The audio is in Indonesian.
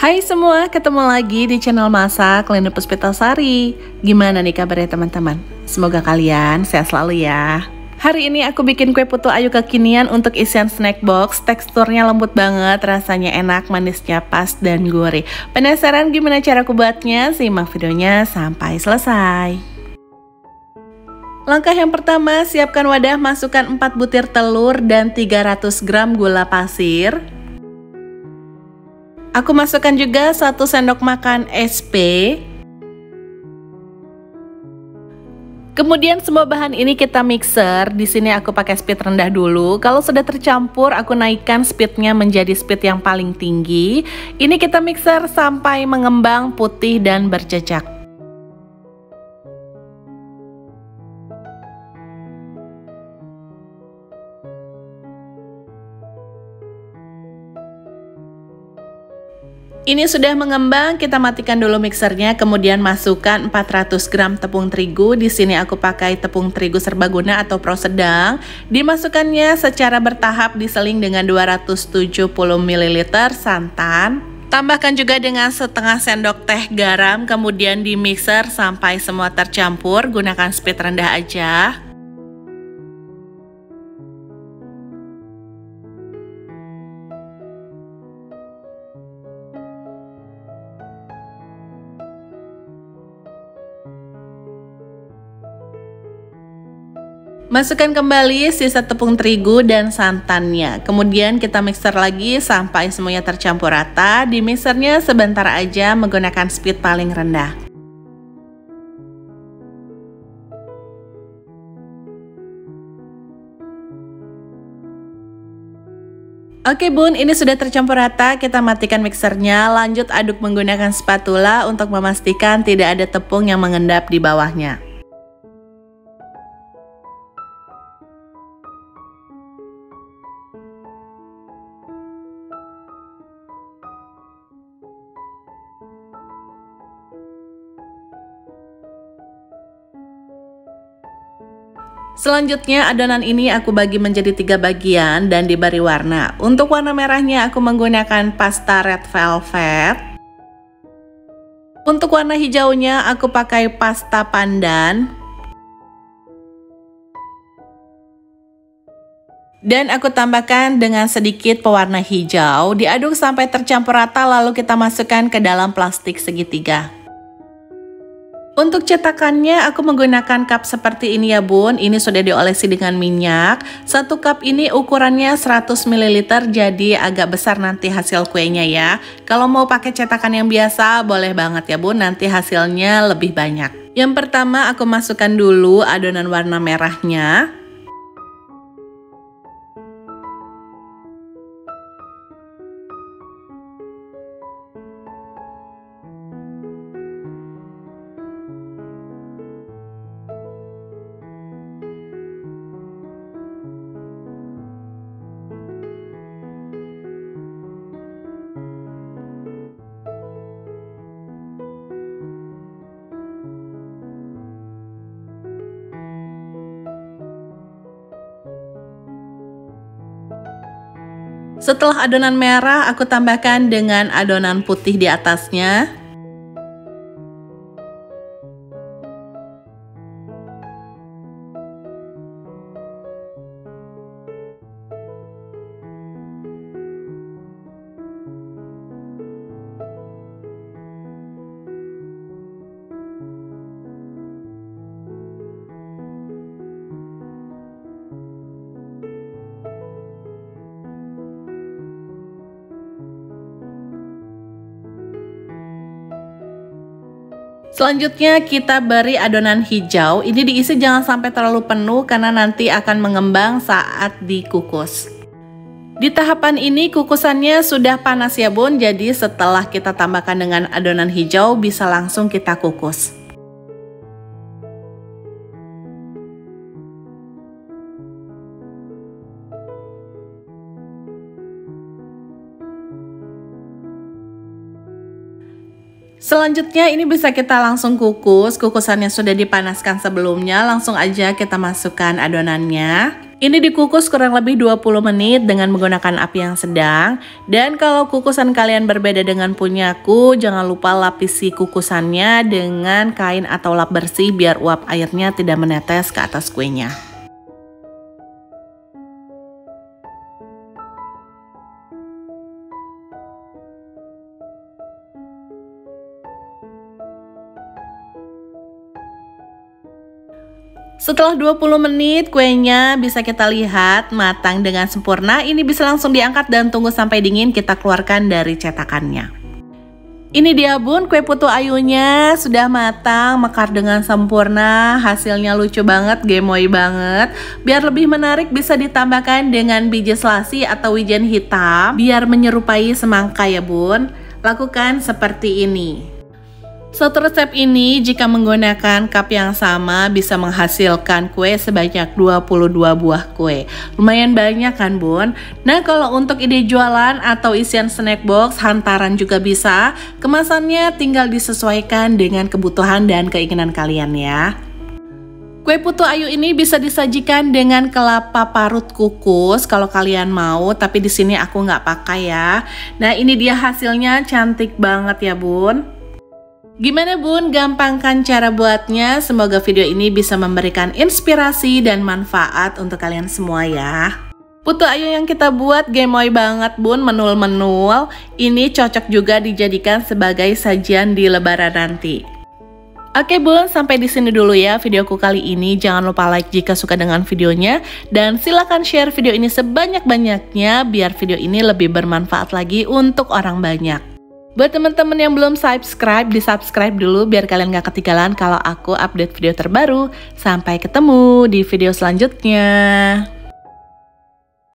Hai semua, ketemu lagi di channel Masak Lina Puspitasari. Gimana nih kabarnya teman-teman? Semoga kalian sehat selalu ya. Hari ini aku bikin kue putu ayu kekinian untuk isian snack box. Teksturnya lembut banget, rasanya enak, manisnya pas dan gurih. Penasaran gimana cara aku buatnya? Simak videonya sampai selesai. Langkah yang pertama, siapkan wadah, masukkan 4 butir telur dan 300 gram gula pasir. Aku masukkan juga 1 sendok makan SP. Kemudian semua bahan ini kita mixer. Di sini aku pakai speed rendah dulu. Kalau sudah tercampur, aku naikkan speednya menjadi speed yang paling tinggi. Ini kita mixer sampai mengembang putih dan berjejak. Ini sudah mengembang, kita matikan dulu mixernya, kemudian masukkan 400 gram tepung terigu. Di sini aku pakai tepung terigu serbaguna atau pro sedang. Dimasukkannya secara bertahap, diseling dengan 270 ml santan. Tambahkan juga dengan setengah sendok teh garam, kemudian di mixer sampai semua tercampur, gunakan speed rendah aja. Masukkan kembali sisa tepung terigu dan santannya. Kemudian kita mixer lagi sampai semuanya tercampur rata. Di mixernya sebentar aja menggunakan speed paling rendah. Oke bun, ini sudah tercampur rata, kita matikan mixernya. Lanjut aduk menggunakan spatula untuk memastikan tidak ada tepung yang mengendap di bawahnya. Selanjutnya adonan ini aku bagi menjadi 3 bagian dan diberi warna. Untuk warna merahnya aku menggunakan pasta red velvet. Untuk warna hijaunya aku pakai pasta pandan. Dan aku tambahkan dengan sedikit pewarna hijau. Diaduk sampai tercampur rata, lalu kita masukkan ke dalam plastik segitiga. Untuk cetakannya aku menggunakan cup seperti ini ya bun. Ini sudah diolesi dengan minyak. 1 cup ini ukurannya 100 ml, jadi agak besar nanti hasil kuenya ya. Kalau mau pakai cetakan yang biasa boleh banget ya bun, nanti hasilnya lebih banyak. Yang pertama aku masukkan dulu adonan warna merahnya. Setelah adonan merah, aku tambahkan dengan adonan putih di atasnya. Selanjutnya kita beri adonan hijau. Ini diisi jangan sampai terlalu penuh karena nanti akan mengembang saat dikukus. Di tahapan ini kukusannya sudah panas ya bun, jadi setelah kita tambahkan dengan adonan hijau bisa langsung kita kukus. Selanjutnya ini bisa kita langsung kukus. Kukusannya sudah dipanaskan sebelumnya, langsung aja kita masukkan adonannya. Ini dikukus kurang lebih 20 menit dengan menggunakan api yang sedang. Dan kalau kukusan kalian berbeda dengan punyaku, jangan lupa lapisi kukusannya dengan kain atau lap bersih biar uap airnya tidak menetes ke atas kuenya. Setelah 20 menit kuenya bisa kita lihat matang dengan sempurna. Ini bisa langsung diangkat dan tunggu sampai dingin, kita keluarkan dari cetakannya. Ini dia bun, kue putu ayunya sudah matang, mekar dengan sempurna. Hasilnya lucu banget, gemoy banget. Biar lebih menarik bisa ditambahkan dengan biji selasi atau wijen hitam biar menyerupai semangka ya bun. Lakukan seperti ini. Satu resep ini jika menggunakan cup yang sama bisa menghasilkan kue sebanyak 22 buah kue. Lumayan banyak kan bun? Nah kalau untuk ide jualan atau isian snack box, hantaran juga bisa. Kemasannya tinggal disesuaikan dengan kebutuhan dan keinginan kalian ya. Kue putu ayu ini bisa disajikan dengan kelapa parut kukus kalau kalian mau, tapi di sini aku nggak pakai ya. Nah ini dia hasilnya, cantik banget ya bun. Gimana bun, gampang kan cara buatnya? Semoga video ini bisa memberikan inspirasi dan manfaat untuk kalian semua ya. Putu ayu yang kita buat gemoy banget bun, menul-menul. Ini cocok juga dijadikan sebagai sajian di lebaran nanti. Oke bun, sampai di sini dulu ya videoku kali ini. Jangan lupa like jika suka dengan videonya. Dan silakan share video ini sebanyak-banyaknya biar video ini lebih bermanfaat lagi untuk orang banyak. Buat teman-teman yang belum subscribe, di-subscribe dulu biar kalian gak ketinggalan kalau aku update video terbaru. Sampai ketemu di video selanjutnya.